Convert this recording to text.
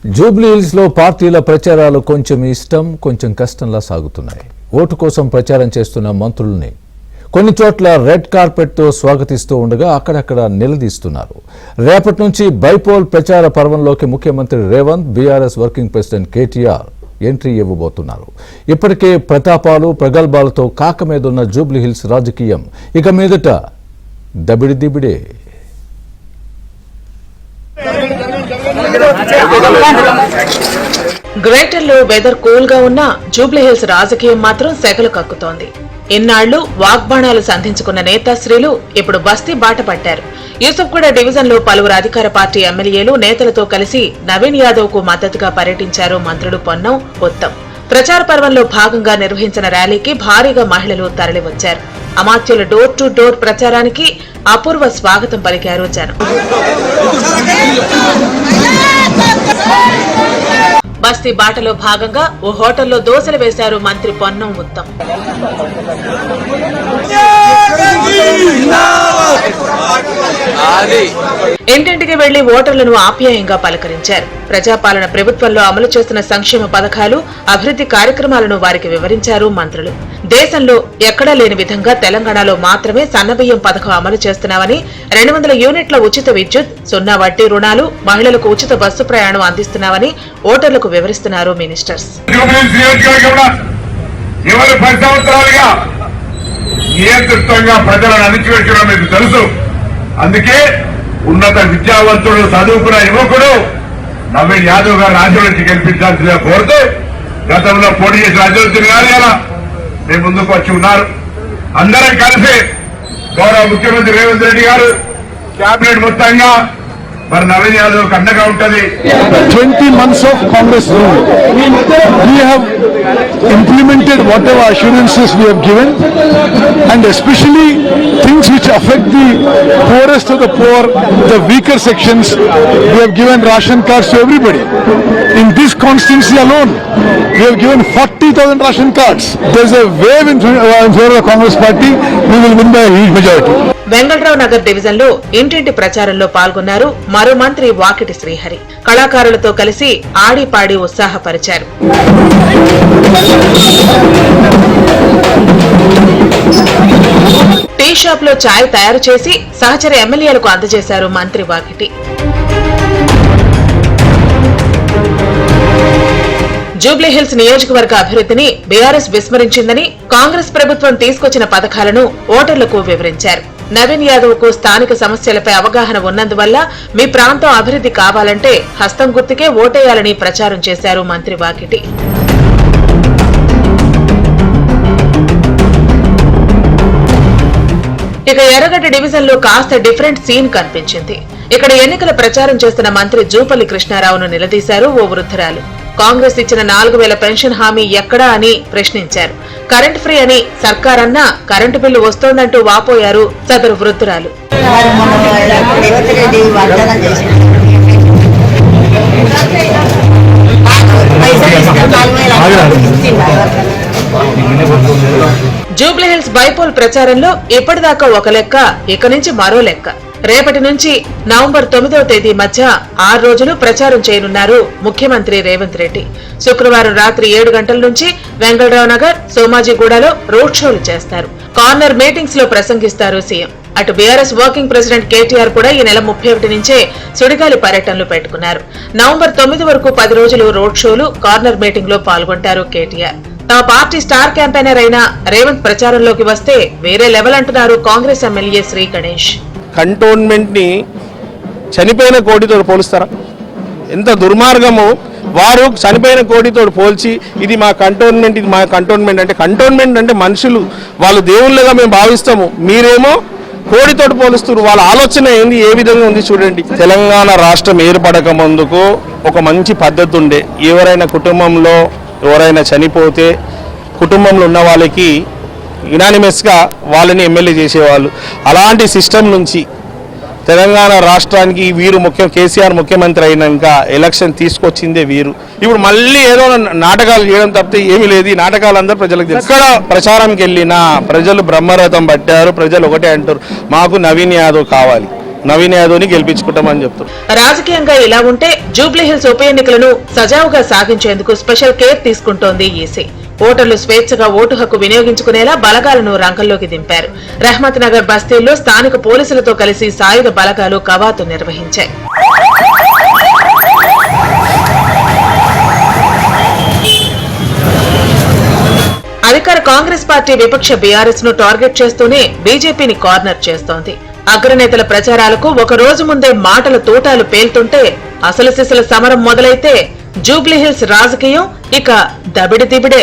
Jubilee hills లో పార్టీల ప్రచారాలు కొంచెం ఇష్టం కొంచెం కష్టంలా సాగుతున్నాయి. ఓటు కోసం ప్రచారం చేస్తున్న మంత్రుల్ని కొన్ని చోట్ల రెడ్ కార్పెట్ తో స్వాగతిస్తూ ఉండగా అక్కడక్కడ నిలదీస్తున్నారు. రేపటి నుంచి బైపోల్ ప్రచార పర్వంలోకి ముఖ్యమంత్రి Revanth, BRS working president KTR entry ఇవ్వబోతున్నారు. ఇప్పటికే ప్రతాపాలు ప్రగల్భాలతో కాకమీదున్న జూబ్లీ హిల్స్ రాజకీయం ఇక మీదట దబిడిదిబిడే. గ్రేటర్ లో వెదర్ కూల్ గా ఉన్న జూబ్లీ హిల్స్ రాజకీయం మాత్రం సెగలు కక్కుతోంది. ఇన్నాళ్లు వాగ్బాణాలు సంధించుకున్న నేతాశ్రీలు ఇప్పుడు బస్తీ బాట పట్టారు. యూసుఫ్గూడ డివిజన్ లో పలువురు అధికార పార్టీ ఎమ్మెల్యేలు నేతలతో కలిసి నవీన్ యాదవ్ కు మద్దతుగా పర్యటించారు మంత్రులు పొన్నం, ఉత్తమ్. ప్రచార పర్వంలో భాగంగా నిర్వహించిన ర్యాలీకి భారీగా మహిళలు తరలివచ్చారు. అమాత్యుల డోర్ టు డోర్ ప్రచారానికి అపూర్వ స్వాగతం పలికారు జనం. బస్తీ బాటలో భాగంగా ఓ హోటల్లో దోశలు వేశారు మంత్రి పొన్నం, ఉత్తమ్. ఇంటింటికి వెళ్లి ఓటర్లను ఆప్యాయంగా పలకరించారు. ప్రజాపాలన ప్రభుత్వంలో అమలు చేస్తున్న సంక్షేమ పథకాలు, అభివృద్ధి కార్యక్రమాలను వారికి వివరించారు మంత్రులు. దేశంలో ఎక్కడా లేని విధంగా తెలంగాణలో మాత్రమే సన్నబియ్యం పథకం అమలు చేస్తున్నామని, 200 యూనిట్ల ఉచిత విద్యుత్, 0 వడ్డీ రుణాలు, మహిళలకు ఉచిత బస్సు ప్రయాణం అందిస్తున్నామని ఓటర్లకు వివరిస్తున్నారు మినిస్టర్స్. అందుకే ఉన్నత విద్యావంతుడు, చదువుకున్న యువకుడు నవీన్ యాదవ్ గారు రాజ్యం నుంచి గెలిపించాల్సిందిగా కోరుతూ గతంలో పోటీ చేసిన రాజ్యవర్ధన్ గారు ఇలా మేము ముందుకు వచ్చి ఉన్నారు. అందరం కలిసి గౌరవ ముఖ్యమంత్రి రేవంత్ రెడ్డి గారు కేబినెట్ మొత్తంగా మరి నవీన్ యాదవ్ కు అండగా ఉంటుంది. 20 months of Congress rule, we have implemented whatever assurances we have given, and especially things which affect the poorest of the poor, the weaker sections. We have given ration cards to everybody. In this constituency alone, we have given 40,000 ration cards. There is a wave in favor of the Congress party. We will win by a huge majority. Vengalrao Nagar division లో ఇంటింటి ప్రచారంలో పాల్గొన్నారు మరో మంత్రి వాకిటి శ్రీహరి. కళాకారులతో కలిసి ఆడిపాడి ఉత్సాహపరిచారు. Tea shop లో చాయ్ తయారు చేసి సహచర ఎమ్మెల్యేలకు అందజేశారు మంత్రి వాకిటి. జూబ్లీ హిల్స్ నియోజకవర్గ అభివృద్ధిని బీఆర్ఎస్ విస్మరించిందని, కాంగ్రెస్ ప్రభుత్వం తీసుకొచ్చిన పథకాలను ఓటర్లకు వివరించారు. నవీన్ యాదవ్ కు స్థానిక సమస్యలపై అవగాహన ఉన్నందువల్ల మీ ప్రాంతం అభివృద్ధి కావాలంటే హస్తం గుర్తుకే ఓటేయాలని ప్రచారం చేశారు మంత్రి వాకిటి. ఇక ఎర్రగడ్డ డివిజన్ లో కాస్త డిఫరెంట్ సీన్ కనిపించింది. ఇక్కడ ఎన్నికల ప్రచారం చేస్తున్న మంత్రి జూపల్లి కృష్ణారావును నిలదీశారు ఓ వృద్ధురాలు. కాంగ్రెస్ ఇచ్చిన 4000 పెన్షన్ హామీ ఎక్కడా అని ప్రశ్నించారు. కరెంట్ ఫ్రీ అని సర్కారన్నా కరెంటు బిల్లు వస్తోందంటూ వాపోయారు సదరు వృద్ధురాలు. జూబ్లీ హిల్స్ బైపోల్ ప్రచారంలో ఇప్పటిదాకా ఒక లెక్క, ఇక నుంచి మరో లెక్క. రేపటి నుంచి నవంబర్ 9వ తేదీ మధ్య 6 రోజులు ప్రచారం చేయనున్నారు ముఖ్యమంత్రి రేవంత్ రెడ్డి. శుక్రవారం రాత్రి 7 గంటల నుంచి వెంగళరావు నగర్, సోమాజిగూడలో రోడ్ షోలు చేస్తారు. కార్నర్ మీటింగ్స్ లో ప్రసంగిస్తారు సీఎం. అటు బీఆర్ఎస్ వర్కింగ్ ప్రెసిడెంట్ కేటీఆర్ కూడా ఈ నెల 31 నుంచే సుడిగాలి పర్యటనలు పెట్టుకున్నారు. నవంబర్ 9 వరకు 10 రోజులు రోడ్ షోలు, కార్నర్ మీటింగ్ లో పాల్గొంటారు కేటీఆర్. తమ పార్టీ స్టార్ క్యాంపెయినర్ అయిన రేవంత్ ప్రచారంలోకి వస్తే వేరే లెవెల్ అంటున్నారు కాంగ్రెస్ ఎమ్మెల్యే శ్రీ గణేష్. కంటోన్మెంట్ ని చనిపోయిన కోడితో పోలుస్తారా? ఎంత దుర్మార్గము! వారు చనిపోయిన కోడితో పోల్చి ఇది మా కంటోన్మెంట్, ఇది మా కంటోన్మెంట్ అంటే, కంటోన్మెంట్ అంటే మనుషులు, వాళ్ళు దేవుళ్ళగా మేము భావిస్తాము, మీరేమో కోడితోటి పోలుస్తున్నారు. వాళ్ళ ఆలోచన ఏంది, ఏ విధంగా ఉంది చూడండి. తెలంగాణ రాష్ట్రం ఏర్పడక ముందుకు ఒక మంచి పద్ధతి ఉండే. ఎవరైనా కుటుంబంలో ఎవరైనా చనిపోతే కుటుంబంలో ఉన్న వాళ్ళకి యునానిమస్గా వాళ్ళని ఎమ్మెల్యే చేసేవాళ్ళు. అలాంటి సిస్టమ్ నుంచి తెలంగాణ రాష్ట్రానికి వీరు కేసీఆర్ ముఖ్యమంత్రి అయినాక ఎలక్షన్ తీసుకొచ్చిందే వీరు. ఇప్పుడు మళ్ళీ ఏదో నాటకాలు చేయడం తప్పితే ఏమీ లేదు. ఈ నాటకాలు అందరూ ప్రజలకు తెలుసు. ఎక్కడ ప్రచారంకి వెళ్ళినా ప్రజలు బ్రహ్మరథం పట్టారు. ప్రజలు ఒకటే అంటారు, మాకు నవీన్ యాదవ్ కావాలి. నవీన్ యాదవ్ని గెలిపించుకుంటామని చెప్తున్నారు. రాజకీయంగా ఇలా ఉంటే జూబ్లీహిల్స్ ఉప ఎన్నికలను సజావుగా సాగించేందుకు స్పెషల్ కేర్ తీసుకుంటోంది ఈసీ. ఓటర్లు స్వేచ్ఛగా ఓటు హక్కు వినియోగించుకునేలా బలగాలను రంగంలోకి దింపారు. రహమత్ నగర్ బస్తీల్లో స్థానిక పోలీసులతో కలిసి సాయుధ బలగాలు కవాతు నిర్వహించాయి. అధికార కాంగ్రెస్ పార్టీ విపక్ష బీఆర్ఎస్ ను టార్గెట్ చేస్తూనే బీజేపీని కార్నర్ చేస్తోంది. అగ్రనేతల ప్రచారాలకు ఒక రోజు ముందే మాటల తూటాలు పేలుతుంటే అసలు సిసల సమరం మొదలైతే జూబ్లీహిల్స్ రాజకీయం ఇక దబిడి దిబిడే.